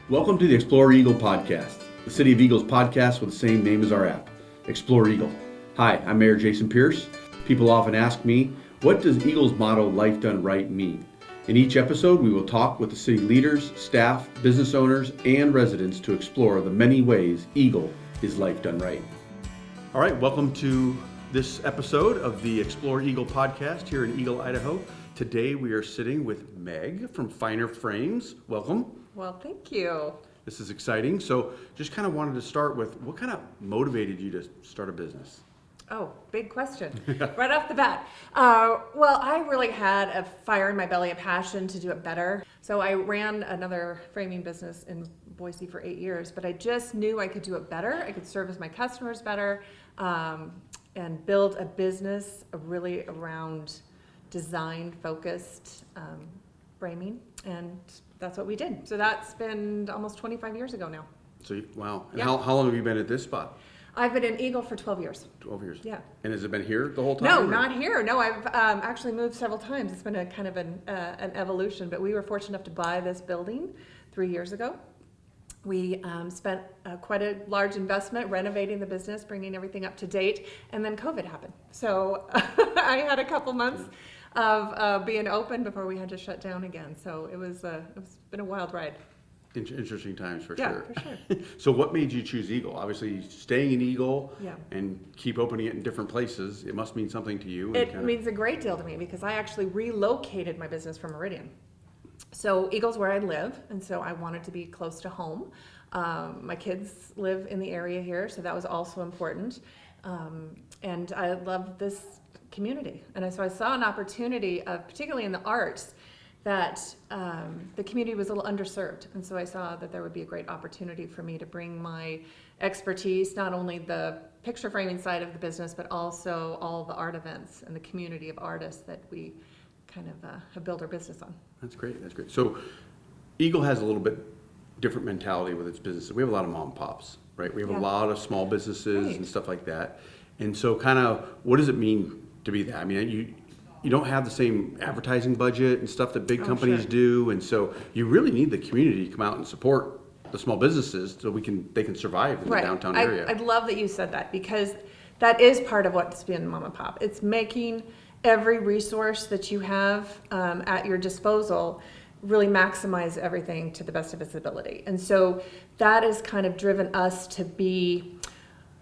Welcome to the Explore Eagle podcast, the City of Eagles podcast with the same name as our app, Explore Eagle. Hi, I'm Mayor Jason Pierce. People often ask me, what does Eagle's motto, Life Done Right, mean? In each episode, we will talk with the city leaders, staff, business owners, and residents to explore the many ways Eagle is life done right. All right, welcome to this episode of the Explore Eagle podcast here in Eagle, Idaho. Today we are sitting with Meg from Finer Frames. Welcome. Well, thank you. This is exciting. So just kind of wanted to start with, what kind of motivated you to start a business? Oh, big question. Right off the bat. Well, I really had a fire in my belly, a passion to do it better. So I ran another framing business in Boise for 8 years, but I just knew I could do it better. I could service my customers better and build a business really around design-focused framing, and that's what we did. So that's been almost 25 years ago now. So, wow. And Yeah. how long have you been at this spot? I've been in Eagle for 12 years. 12 years. Yeah. And has it been here the whole time? No, or? not here. No, I've actually moved several times. It's been a kind of an evolution, but we were fortunate enough to buy this building 3 years ago. We spent quite a large investment renovating the business, bringing everything up to date, and then COVID happened. So I had a couple months of being open before we had to shut down again. So it's been a wild ride. Interesting times for Yeah, sure. for sure. So what made you choose Eagle? Obviously, staying in Eagle Yeah. and keep opening it in different places, it must mean something to you. It means a great deal to me because I actually relocated my business from Meridian. So Eagle's where I live, and so I wanted to be close to home. My kids live in the area here, so that was also important. And I love this community. And so I saw an opportunity, particularly in the arts, that the community was a little underserved. And so I saw that there would be a great opportunity for me to bring my expertise, not only the picture framing side of the business, but also all the art events and the community of artists that we kind of have built our business on. That's great. That's great. So Eagle has a little bit different mentality with its businesses. We have a lot of mom and pops, right? We have a lot of small businesses Right. and stuff like that. And so kind of, what does it mean to be that? I mean, you don't have the same advertising budget and stuff that big companies sure. do. And so you really need the community to come out and support the small businesses so they can survive in the downtown area. I love that you said that because that is part of what's been mom and pop. It's making every resource that you have at your disposal really maximize everything to the best of its ability. And so that has kind of driven us to be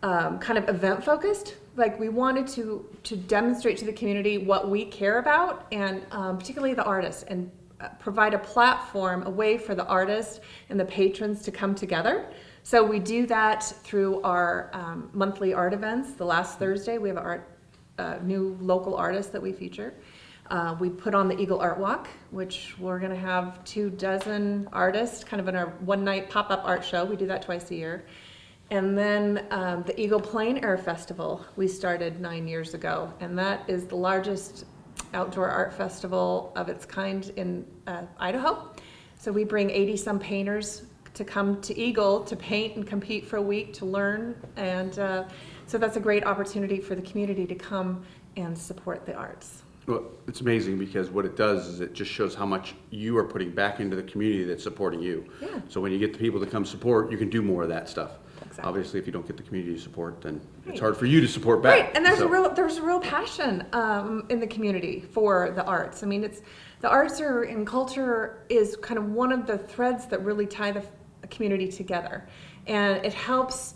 kind of event focused. Like we wanted to demonstrate to the community what we care about, and particularly the artists, and provide a platform, a way for the artists and the patrons to come together. So we do that through our monthly art events. The last Thursday we have new local artists that we feature. We put on the Eagle Art Walk, which we're going to have 24 artists kind of in our one-night pop-up art show. We do that twice a year. And then the Eagle Plein Air Festival we started 9 years ago, and that is the largest outdoor art festival of its kind in Idaho. So we bring 80-some painters to come to Eagle to paint and compete for a week to learn, and so that's a great opportunity for the community to come and support the arts. Well, it's amazing because what it does is it just shows how much you are putting back into the community that's supporting you. Yeah. So when you get the people to come support, you can do more of that stuff. Exactly. Obviously, if you don't get the community support, then it's Right. hard for you to support back. Right, and there's a real passion in the community for the arts. I mean, the arts and culture is kind of one of the threads that really tie the community together, and it helps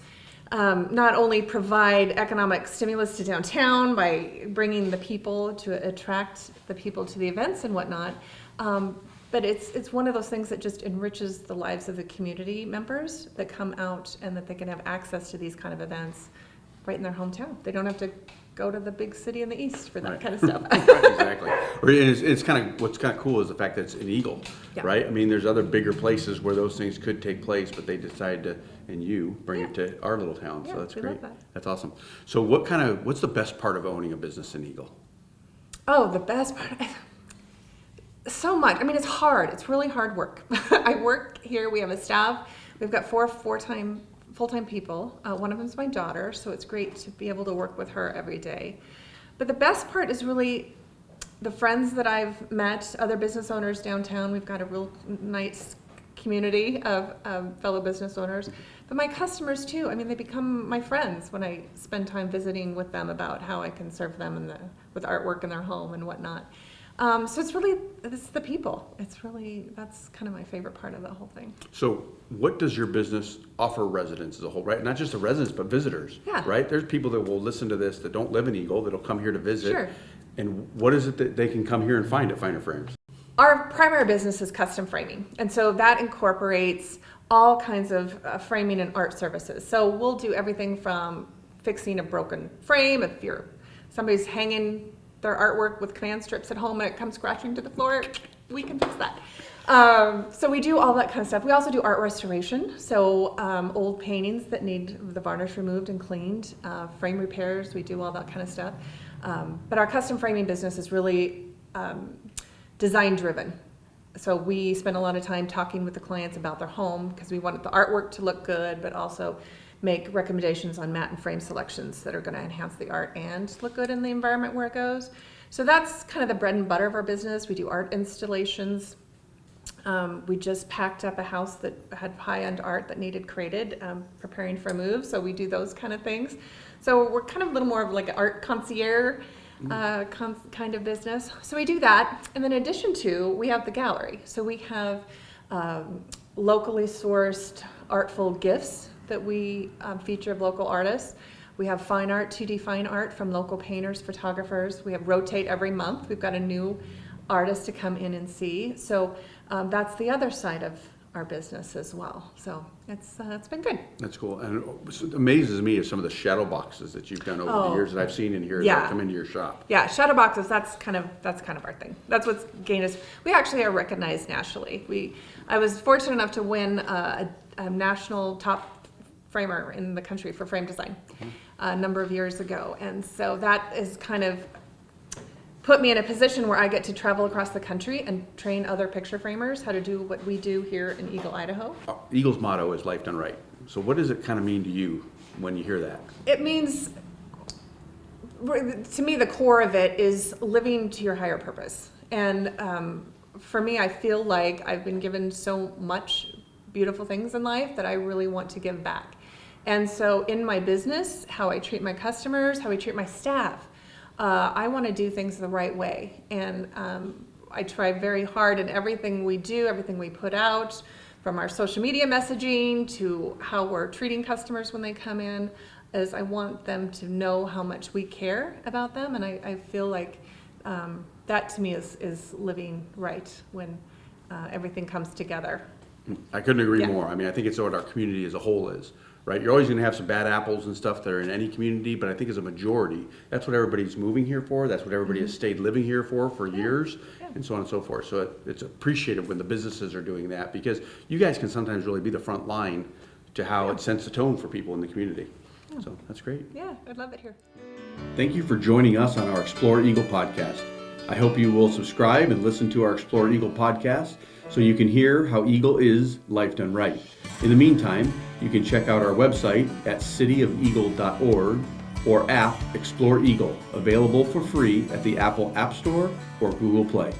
not only provide economic stimulus to downtown by bringing the people to attract the people to the events and whatnot. But it's one of those things that just enriches the lives of the community members that come out, and that they can have access to these kind of events right in their hometown. They don't have to go to the big city in the east for that Right. kind of stuff. Right, exactly. Or it's kind of, what's kind of cool is the fact that it's in Eagle, Yeah. right? I mean, there's other bigger places where those things could take place, but they decided to, and you bring it to our little town. Yeah, So that's we great. love that. That's awesome. So what's the best part of owning a business in Eagle? Oh, the best part. So much. I mean, it's hard. It's really hard work. I work here. We have a staff. We've got four full-time people. One of them is my daughter, so it's great to be able to work with her every day. But the best part is really the friends that I've met, other business owners downtown. We've got a real nice community of fellow business owners, but my customers too. I mean, they become my friends when I spend time visiting with them about how I can serve them with artwork in their home and whatnot. So it's the people. That's kind of my favorite part of the whole thing. So what does your business offer residents as a whole, right? Not just the residents, but visitors, Yeah. right? There's people that will listen to this that don't live in Eagle, that'll come here to visit. Sure. And what is it that they can come here and find at Finer Frames? Our primary business is custom framing, and so that incorporates all kinds of framing and art services. So we'll do everything from fixing a broken frame, if somebody's hanging their artwork with command strips at home and it comes crashing to the floor, we can fix that. So we do all that kind of stuff. We also do art restoration, so old paintings that need the varnish removed and cleaned, frame repairs, we do all that kind of stuff. But our custom framing business is really design driven. So we spend a lot of time talking with the clients about their home because we want the artwork to look good, but also make recommendations on mat and frame selections that are going to enhance the art and look good in the environment where it goes. So that's kind of the bread and butter of our business. We do art installations. We just packed up a house that had high-end art that needed crated, preparing for a move. So we do those kind of things. So we're kind of a little more of like an art concierge kind of business. So we do that. And then in addition to, we have the gallery. So we have locally sourced artful gifts that we feature of local artists. We have fine art, 2D fine art from local painters, photographers. We have rotate every month. We've got a new artist to come in and see. So that's the other side of our business as well. So it's been good. That's cool. And it amazes me is some of the shadow boxes that you've done over the years that I've seen in here that come into your shop. Yeah, shadow boxes, that's kind of our thing. That's what's gained us. We actually are recognized nationally. I was fortunate enough to win a national top framer in the country for frame design a number of years ago. And so that is kind of put me in a position where I get to travel across the country and train other picture framers how to do what we do here in Eagle, Idaho. Eagle's motto is life done right. So what does it kind of mean to you when you hear that? It means, to me, the core of it is living to your higher purpose. And for me, I feel like I've been given so much beautiful things in life that I really want to give back. And so in my business, how I treat my customers, how I treat my staff, I want to do things the right way. And I try very hard in everything we do, everything we put out, from our social media messaging to how we're treating customers when they come in, is I want them to know how much we care about them. And I feel like that to me is living right when everything comes together. I couldn't agree more. I mean, I think it's what our community as a whole is, right? You're always going to have some bad apples and stuff that are in any community, but I think as a majority, that's what everybody's moving here for. That's what everybody has stayed living here for years, and so on and so forth. So it's appreciated when the businesses are doing that, because you guys can sometimes really be the front line to how it sets the tone for people in the community. So that's great. Yeah, I love it here. Thank you for joining us on our Explore Eagle podcast. I hope you will subscribe and listen to our Explore Eagle podcast so you can hear how Eagle is life done right. In the meantime, you can check out our website at cityofeagle.org or app Explore Eagle, available for free at the Apple App Store or Google Play.